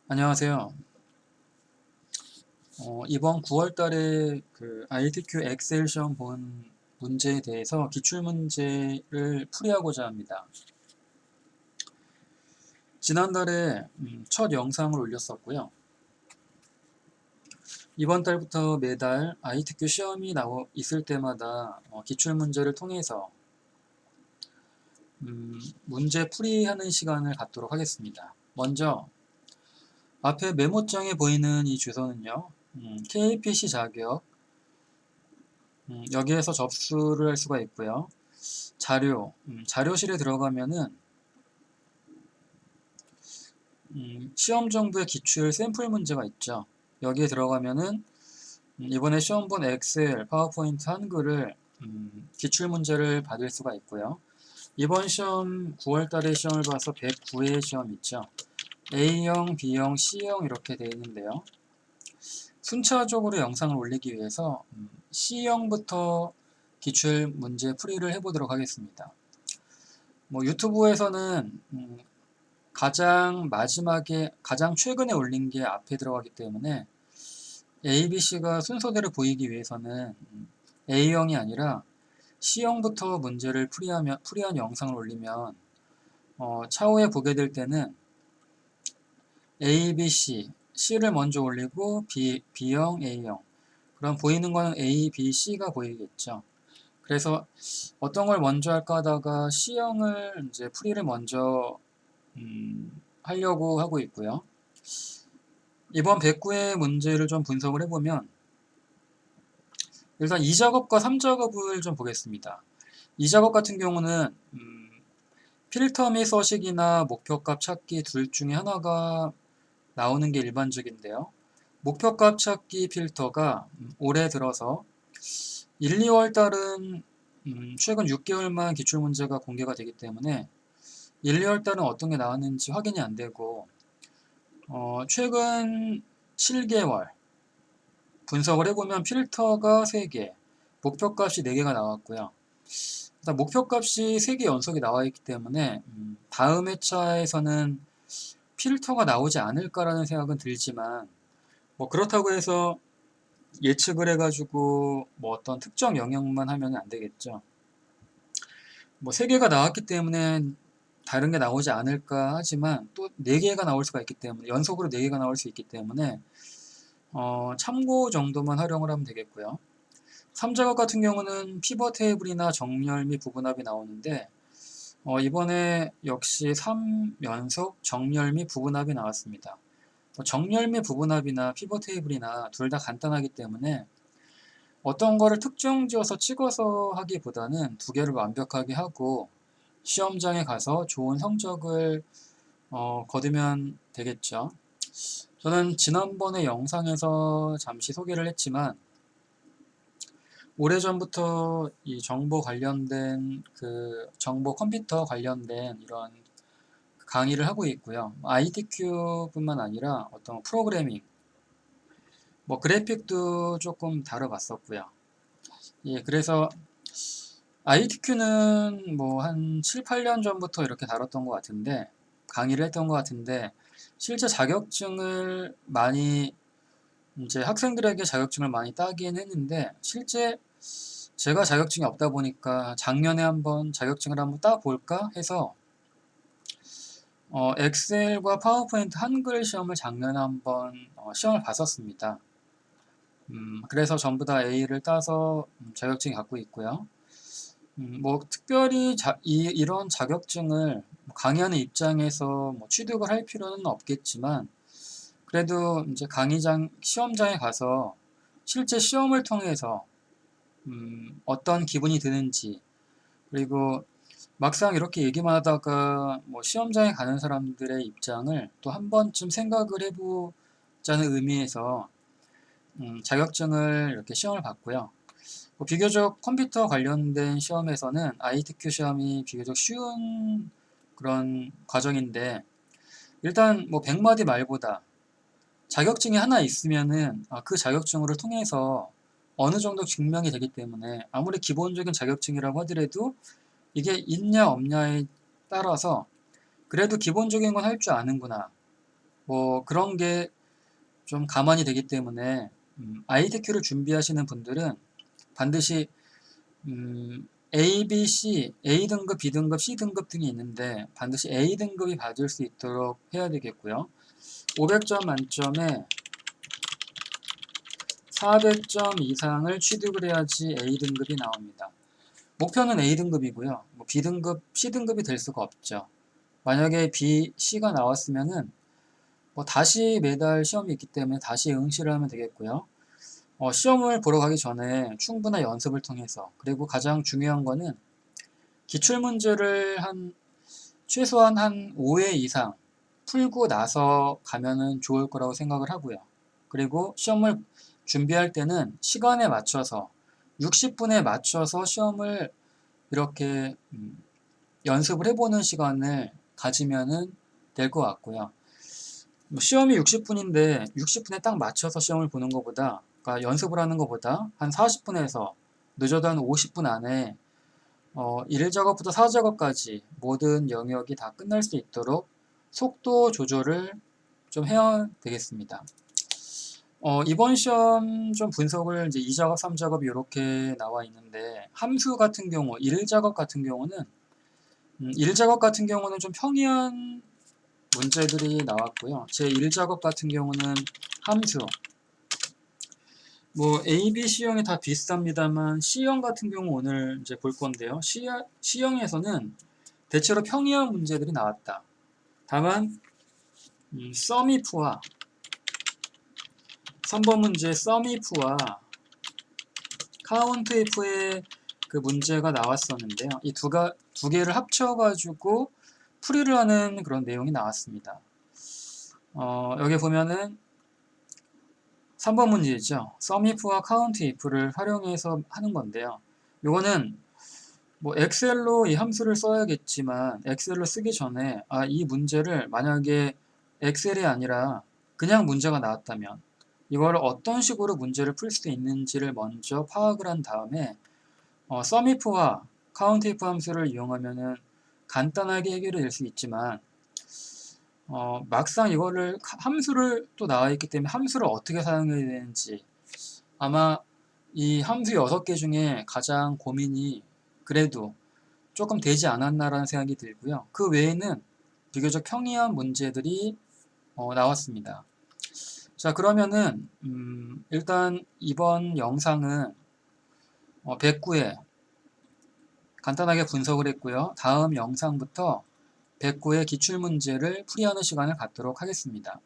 안녕하세요. 이번 9월 달에 그 ITQ 엑셀 시험 본 문제에 대해서 기출문제를 풀이하고자 합니다. 지난달에 첫 영상을 올렸었고요. 이번 달부터 매달 ITQ 시험이 있을 때마다 기출문제를 통해서 문제 풀이하는 시간을 갖도록 하겠습니다. 먼저 앞에 메모장에 보이는 이 주소는요. KPC 자격 여기에서 접수를 할 수가 있고요. 자료실에 들어가면은 시험 정도의 기출 샘플 문제가 있죠. 여기에 들어가면은 이번에 시험 본 엑셀, 파워포인트, 한글을 기출 문제를 받을 수가 있고요. 이번 시험 9월 달에 시험을 봐서 109회 시험 있죠. A형, B형, C형 이렇게 되어 있는데요. 순차적으로 영상을 올리기 위해서 C형부터 기출 문제 풀이를 해보도록 하겠습니다. 유튜브에서는 가장 마지막에 가장 최근에 올린 게 앞에 들어가기 때문에 A, B, C가 순서대로 보이기 위해서는 A형이 아니라 C형부터 문제를 풀이한 영상을 올리면 차후에 보게 될 때는 A, B, C, C를 먼저 올리고 B형, A형 그럼 보이는 거는 A, B, C가 보이겠죠. 그래서 어떤 걸 먼저 할까 하다가 C형을 이제 풀이를 먼저 하려고 하고 있고요. 이번 109의 문제를 좀 분석을 해보면 일단 2작업과 3작업을 좀 보겠습니다. 2작업 같은 경우는 필터 및 서식이나 목표값 찾기 둘 중에 하나가 나오는 게 일반적인데요. 목표값 찾기 필터가 올해 들어서 1, 2월 달은 최근 6개월만 기출문제가 공개가 되기 때문에 1, 2월 달은 어떤 게 나왔는지 확인이 안 되고 최근 7개월 분석을 해보면 필터가 3개, 목표값이 4개가 나왔고요. 일단 목표값이 3개 연속이 나와 있기 때문에 다음 회차에서는 필터가 나오지 않을까라는 생각은 들지만 그렇다고 해서 예측을 해가지고 어떤 특정 영역만 하면 안 되겠죠. 3개가 나왔기 때문에 다른 게 나오지 않을까 하지만 또 4개가 나올 수가 있기 때문에 연속으로 4개가 나올 수 있기 때문에 참고 정도만 활용을 하면 되겠고요. 3작업 같은 경우는 피벗 테이블이나 정렬 및 부분합이 나오는데 이번에 역시 3연속 정렬 및 부분합이 나왔습니다. 정렬 및 부분합이나 피벗 테이블이나 둘 다 간단하기 때문에 어떤 거를 특정 지어서 찍어서 하기보다는 두 개를 완벽하게 하고 시험장에 가서 좋은 성적을 거두면 되겠죠. 저는 지난번에 영상에서 잠시 소개를 했지만 오래전부터 이 정보 관련된 정보 컴퓨터 관련된 이런 강의를 하고 있고요. ITQ뿐만 아니라 어떤 프로그래밍, 그래픽도 조금 다뤄봤었고요. 예, 그래서 ITQ는 한 7, 8년 전부터 이렇게 다뤘던 것 같은데, 강의를 했던 것 같은데, 실제 자격증을 많이, 이제 학생들에게 자격증을 많이 따긴 했는데, 실제 제가 자격증이 없다 보니까 작년에 한번 자격증을 한번 따볼까 해서, 엑셀과 파워포인트 한글 시험을 작년에 한번 시험을 봤었습니다. 그래서 전부 다 A를 따서 자격증이 갖고 있고요. 특별히 이런 자격증을 강의하는 입장에서 취득을 할 필요는 없겠지만, 그래도 이제 시험장에 가서 실제 시험을 통해서 어떤 기분이 드는지, 그리고 막상 이렇게 얘기만 하다가 시험장에 가는 사람들의 입장을 또 한 번쯤 생각을 해보자는 의미에서 자격증을 이렇게 시험을 봤고요. 비교적 컴퓨터 관련된 시험에서는 ITQ 시험이 비교적 쉬운 그런 과정인데 일단 100마디 말보다 자격증이 하나 있으면은 그 자격증을 통해서 어느 정도 증명이 되기 때문에 아무리 기본적인 자격증이라고 하더라도 이게 있냐 없냐에 따라서 그래도 기본적인 건 할 줄 아는구나. 뭐 그런 게 좀 감안이 되기 때문에 ITQ를 준비하시는 분들은 반드시 A, B, C, A등급, B등급, C등급 등이 있는데 반드시 A등급이 받을 수 있도록 해야 되겠고요. 500점 만점에 400점 이상을 취득을 해야지 A등급이 나옵니다. 목표는 A등급이고요. 뭐 B등급, C등급이 될 수가 없죠. 만약에 B, C가 나왔으면은 뭐 다시 매달 시험이 있기 때문에 다시 응시를 하면 되겠고요. 시험을 보러 가기 전에 충분한 연습을 통해서, 그리고 가장 중요한 거는 기출문제를 최소한 한 5회 이상 풀고 나서 가면은 좋을 거라고 생각을 하고요. 그리고 시험을 준비할 때는 시간에 맞춰서 60분에 맞춰서 시험을 이렇게 연습을 해보는 시간을 가지면은 될 것 같고요. 시험이 60분인데 60분에 딱 맞춰서 시험을 보는 것보다, 그러니까 연습을 하는 것보다 한 40분에서 늦어도 한 50분 안에 1작업부터 4작업까지 모든 영역이 다 끝날 수 있도록 속도 조절을 좀 해야 되겠습니다. 이번 시험 좀 분석을 이제 2작업, 3작업 이렇게 나와 있는데, 함수 같은 경우, 1작업 같은 경우는 1작업 같은 경우는 좀 평이한 문제들이 나왔고요. 제 1작업 같은 경우는 함수, 뭐 A, B, C형이 다 비슷합니다만 C형 같은 경우 오늘 이제 볼 건데요. C형에서는 대체로 평이한 문제들이 나왔다. 다만 썸이프와 3번 문제 썸이프와 카운트이프의 그 문제가 나왔었는데요. 이 두 개를 합쳐가지고 풀이를 하는 그런 내용이 나왔습니다. 여기 보면은 3번 문제죠. 썸이프와 카운트이프를 활용해서 하는 건데요. 요거는 뭐 엑셀로 이 함수를 써야겠지만 엑셀로 쓰기 전에 이 문제를 만약에 엑셀이 아니라 그냥 문제가 나왔다면 이걸 어떤 식으로 문제를 풀 수 있는지를 먼저 파악을 한 다음에 썸이프와 카운트이프 함수를 이용하면은 간단하게 해결이 될 수 있지만 막상 이거를 함수를 또 나와 있기 때문에 함수를 어떻게 사용해야 되는지, 아마 이 함수 6개 중에 가장 고민이 그래도 조금 되지 않았나라는 생각이 들고요. 그 외에는 비교적 평이한 문제들이 나왔습니다. 자, 그러면은 일단 이번 영상은 109회 간단하게 분석을 했고요. 다음 영상부터 109회 기출문제를 풀이하는 시간을 갖도록 하겠습니다.